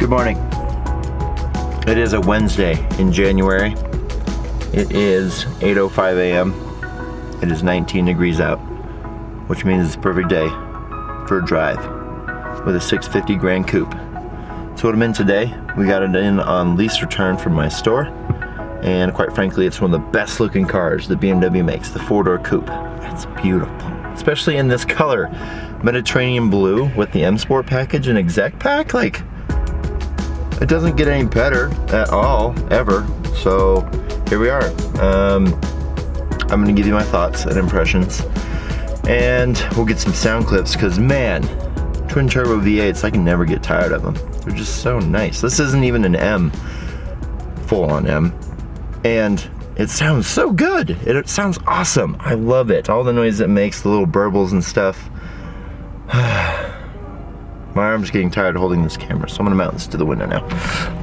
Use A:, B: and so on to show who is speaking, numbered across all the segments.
A: Good morning. It is a Wednesday in January. It is 8:05 a.m. It is 19 degrees out, which means it's a perfect day for a drive with a 650 Gran Coupe. So what I'm in today, we got it in on lease return from my store, and quite frankly, it's one of the best looking cars that BMW makes, the 4-door coupe. It's beautiful, especially in this color, Mediterranean blue with the M Sport package and exec pack. Like, it doesn't get any better at all, ever. So here we are. I'm gonna give you my thoughts and impressions, and we'll get some sound clips, because man, twin turbo V8s, I can never get tired of them. They're just so nice. This isn't even an M, full on M, and it sounds so good. It sounds awesome. I love it. All the noise it makes, the little burbles and stuff. My arm's getting tired of holding this camera, so I'm gonna mount this to the window now.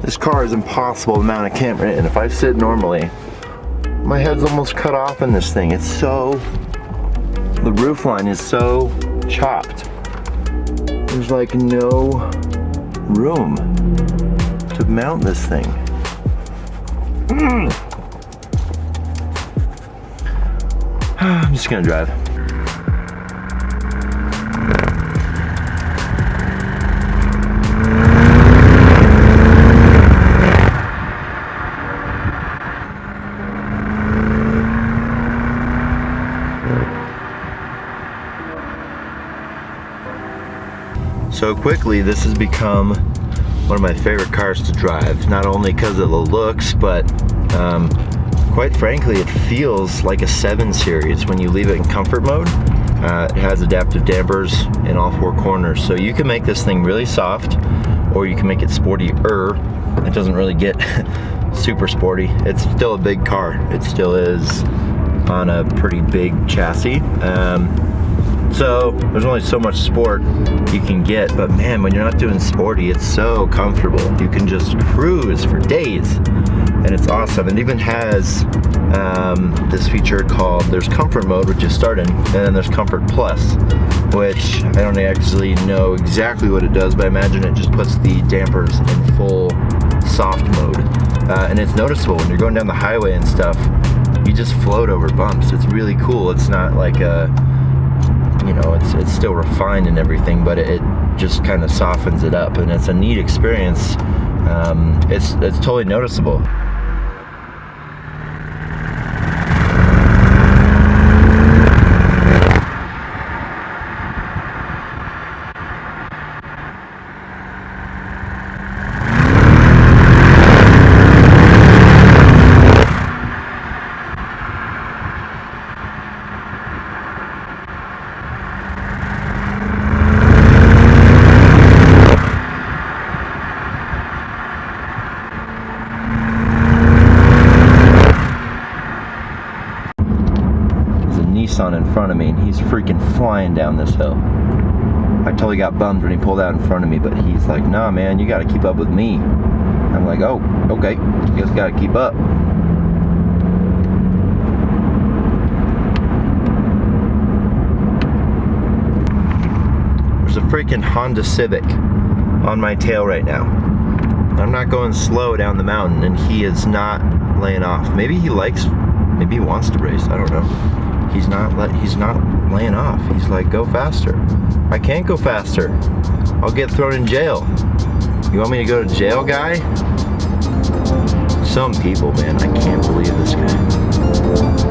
A: This car is impossible to mount a camera in. If I sit normally, my head's almost cut off in this thing. It's so, the roof line is so chopped. There's like no room to mount this thing. I'm just gonna drive. So quickly, this has become one of my favorite cars to drive, not only because of the looks, but quite frankly, it feels like a 7 Series when you leave it in comfort mode. It has adaptive dampers in all 4 corners, so you can make this thing really soft, or you can make it sporty-er. It doesn't really get super sporty. It's still a big car. It still is on a pretty big chassis. So there's only so much sport you can get, but man, when you're not doing sporty, it's so comfortable. You can just cruise for days, and it's awesome. It even has this feature called, there's comfort mode, which is starting, and then there's comfort plus, which I don't actually know exactly what it does, but I imagine it just puts the dampers in full soft mode. And it's noticeable when you're going down the highway and stuff, you just float over bumps. It's really cool. It's not like a, you know, it's still refined and everything, but it just kind of softens it up, and it's a neat experience. It's totally noticeable. In front of me, and he's freaking flying down this hill. I totally got bummed when he pulled out in front of me, but he's like, nah man, you gotta keep up with me. I'm like, oh, okay, you just gotta keep up. There's a freaking Honda Civic on my tail right now. I'm not going slow down the mountain, and he is not laying off. Maybe he wants to race, I don't know. He's not laying off. He's like, go faster. I can't go faster. I'll get thrown in jail. You want me to go to jail, guy? Some people, man, I can't believe this guy.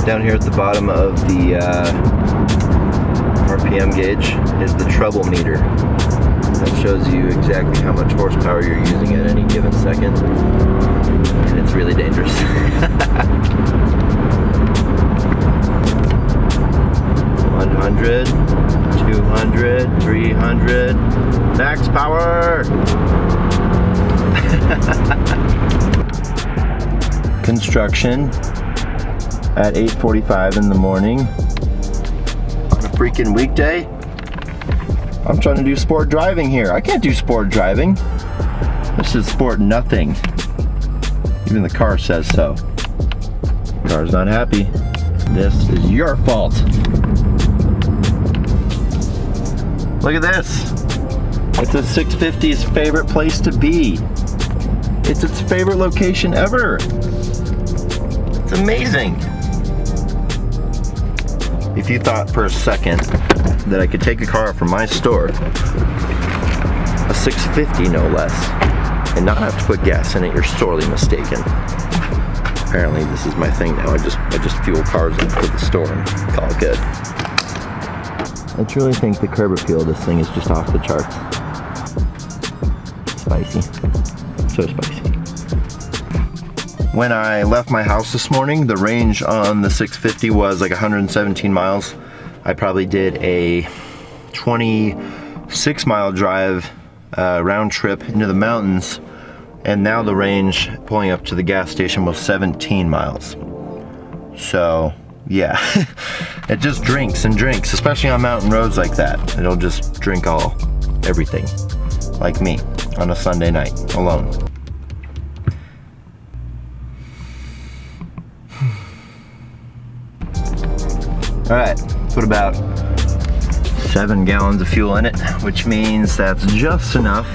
A: down here at the bottom of the RPM gauge is the treble meter. That shows you exactly how much horsepower you're using at any given second. And it's really dangerous. 100, 200, 300, max power! Construction at 8:45 in the morning on a freaking weekday. I'm trying to do sport driving here. I can't do sport driving. This is sport nothing. Even the car says so. The car's not happy. This is your fault. Look at this. It's a 650's favorite place to be. It's its favorite location ever. It's amazing. If you thought for a second that I could take a car from my store, a 650 no less, and not have to put gas in it, you're sorely mistaken. Apparently this is my thing now. I just fuel cars up for the store and call it good. I truly think the curb appeal of this thing is just off the charts. Spicy. So spicy. When I left my house this morning, the range on the 650 was like 117 miles. I probably did a 26-mile drive round trip into the mountains, and now the range pulling up to the gas station was 17 miles. So yeah, it just drinks and drinks, especially on mountain roads like that. It'll just drink everything, like me on a Sunday night alone. All right, put about 7 gallons of fuel in it, which means that's just enough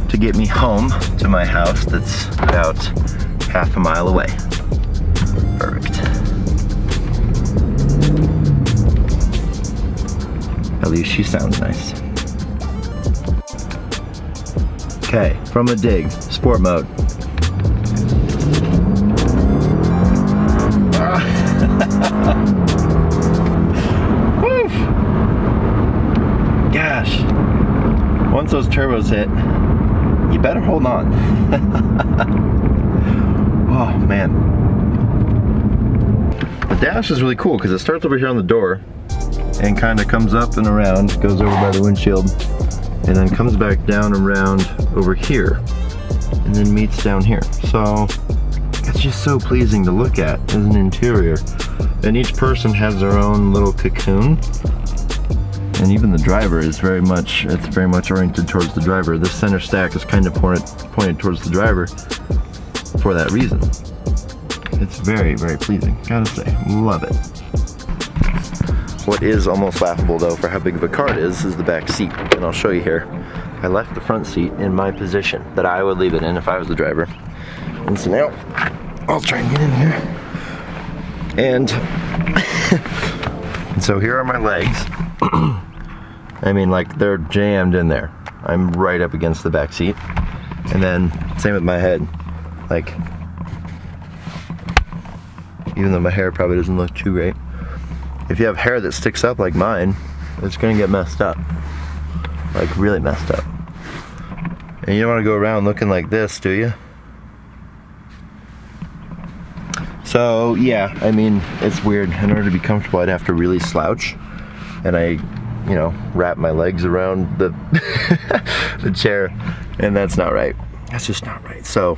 A: to get me home to my house that's about half a mile away. Perfect. At least she sounds nice. Okay, from a dig, sport mode. Gosh, once those turbos hit, you better hold on. Oh man. The dash is really cool because it starts over here on the door and kind of comes up and around, goes over by the windshield, and then comes back down around over here, and then meets down here. So it's just so pleasing to look at as an interior. And each person has their own little cocoon. And even the driver is very much oriented towards the driver. This center stack is kind of pointed towards the driver for that reason. It's very, very pleasing, gotta say, love it. What is almost laughable though for how big of a car it is the back seat, and I'll show you here. I left the front seat in my position that I would leave it in if I was the driver. And so now, I'll try and get in here. And, and so here are my legs. I mean, like, they're jammed in there. I'm right up against the back seat. And then, same with my head. Like, even though my hair probably doesn't look too great, if you have hair that sticks up like mine, it's gonna get messed up. Like, really messed up. And you don't wanna go around looking like this, do you? So, yeah, I mean, it's weird. In order to be comfortable, I'd have to really slouch. And I, you know, wrap my legs around the the chair, and that's not right. That's just not right. So,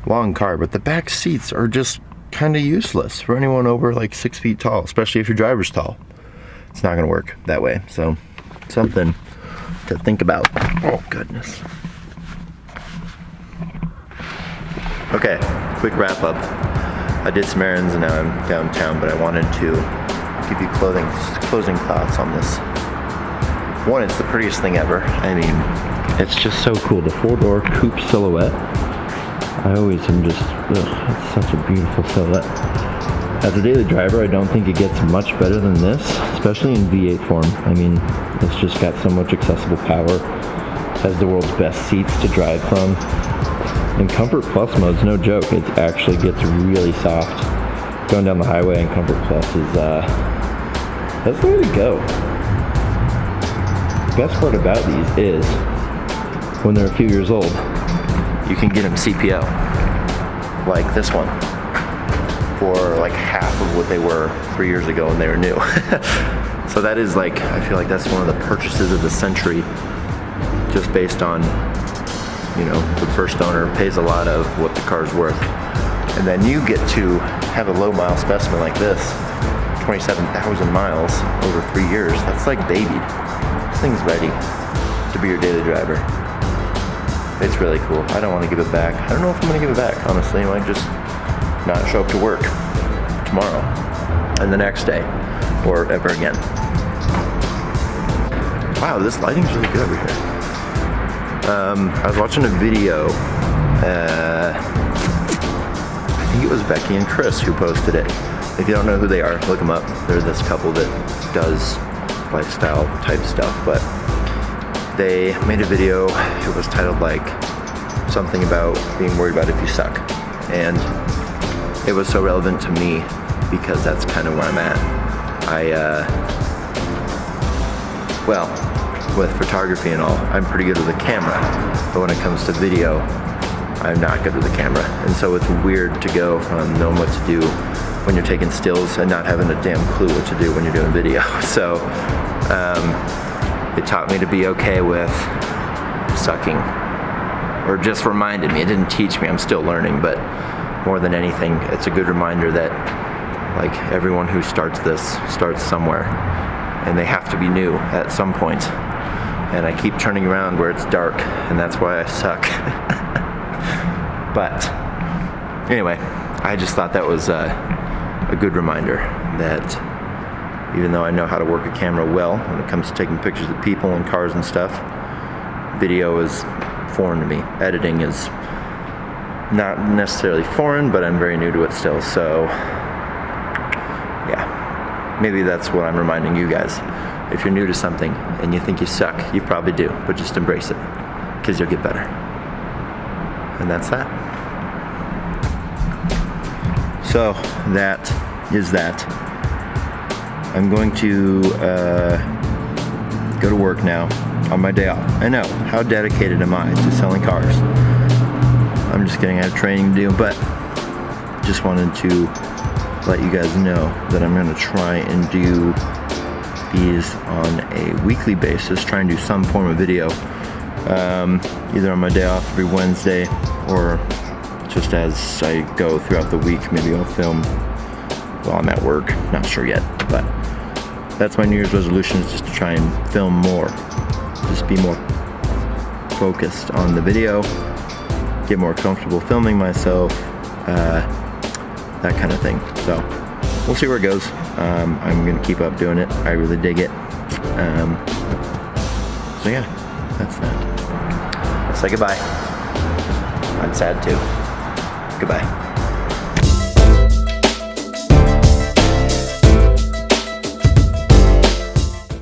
A: long car, but the back seats are just kind of useless for anyone over like 6 feet tall, especially if your driver's tall. It's not gonna work that way. So, something to think about. Oh, goodness. Okay, quick wrap up. I did some errands and now I'm downtown, but I wanted to give you closing thoughts on this. One, it's the prettiest thing ever. I mean, it's just so cool. The 4-door coupe silhouette. I always am just, it's such a beautiful silhouette. As a daily driver, I don't think it gets much better than this, especially in V8 form. I mean, it's just got so much accessible power. Has the world's best seats to drive from. In Comfort Plus mode's no joke. It actually gets really soft. Going down the highway in Comfort Plus is, that's the way to go. best part about these is when they're a few years old, you can get them CPO, like this one, for like half of what they were 3 years ago when they were new. So that is like, I feel like that's one of the purchases of the century, just based on, you know, the first owner pays a lot of what the car's worth. And then you get to have a low mile specimen like this, 27,000 miles over 3 years. That's like babied. This thing's ready to be your daily driver. It's really cool. I don't want to give it back. I don't know if I'm going to give it back, honestly. I might just not show up to work tomorrow and the next day or ever again. Wow, this lighting's really good over here. I was watching a video, I think it was Becky and Chris who posted it. If you don't know who they are, look them up. They're this couple that does lifestyle type stuff, but they made a video. It was titled like something about being worried about if you suck, and it was so relevant to me because that's kind of where I'm at. Well, with photography and all, I'm pretty good with a camera, but when it comes to video, I'm not good with the camera. And so it's weird to go from knowing what to do when you're taking stills and not having a damn clue what to do when you're doing video. So it taught me to be okay with sucking, or just reminded me. It didn't teach me, I'm still learning, but more than anything, it's a good reminder that like everyone who starts this starts somewhere, and they have to be new at some point. And I keep turning around where it's dark, and that's why I suck. But anyway, I just thought that was a good reminder that even though I know how to work a camera well when it comes to taking pictures of people and cars and stuff, video is foreign to me. Editing is not necessarily foreign, but I'm very new to it still. So yeah, maybe that's what I'm reminding you guys. If you're new to something and you think you suck, you probably do, but just embrace it, because you'll get better. And that's that. So that is that. I'm going to go to work now on my day off. I know, how dedicated am I to selling cars? I'm just kidding, I have training to do, but just wanted to let you guys know that I'm going to try and do these on a weekly basis, try and do some form of video, either on my day off every Wednesday, or just as I go throughout the week. Maybe I'll film while I'm at work, not sure yet, but that's my New Year's resolution, is just to try and film more, just be more focused on the video, get more comfortable filming myself, that kind of thing. So we'll see where it goes. I'm gonna keep up doing it. I really dig it. So yeah, that's that. Say goodbye. I'm sad too. Goodbye.